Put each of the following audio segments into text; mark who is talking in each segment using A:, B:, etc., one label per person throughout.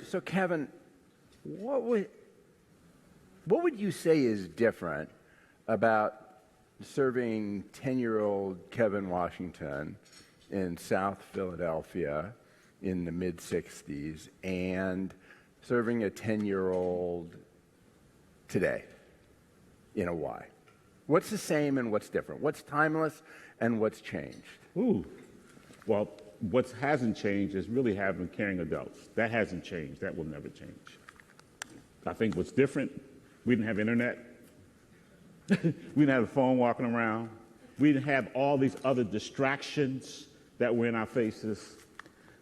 A: So, Kevin, what would you say is different about serving 10-year-old Kevin Washington in South Philadelphia in the mid-'60s and serving a 10-year-old today in a Y? What's the same and what's different? What's timeless and what's changed?
B: Well, what hasn't changed is really having caring adults. That hasn't changed. That will never change. I think what's different, we didn't have internet. We didn't have a phone walking around. We didn't have all these other distractions that were in our faces.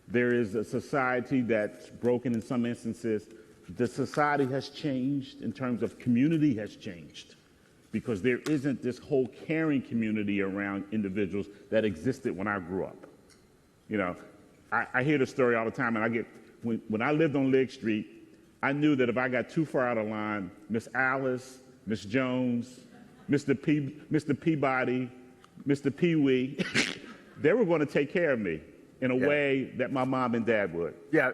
B: There is a society that's broken in some instances. The society has changed in terms of community has changed because there isn't this whole caring community around individuals that existed when I grew up. You know, I hear the story all the time, and when I lived on Ligg Street, I knew that if I got too far out of line, Miss Alice, Miss Jones, Mr. Peabody, Mr. Pee Wee, they were going to take care of me in a way that my mom and dad would.
A: Yeah,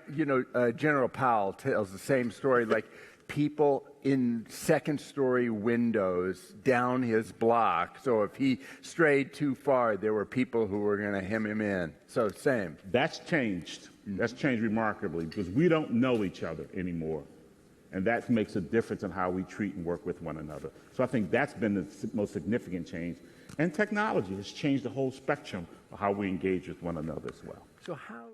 A: General Powell tells the same story, like people in second-story windows down his block. So if he strayed too far, there were people who were going to hem him in. So same.
B: That's changed. That's changed remarkably because we don't know each other anymore. And that makes a difference in how we treat and work with one another. So I think that's been the most significant change. And technology has changed the whole spectrum of how we engage with one another as well.
A: So how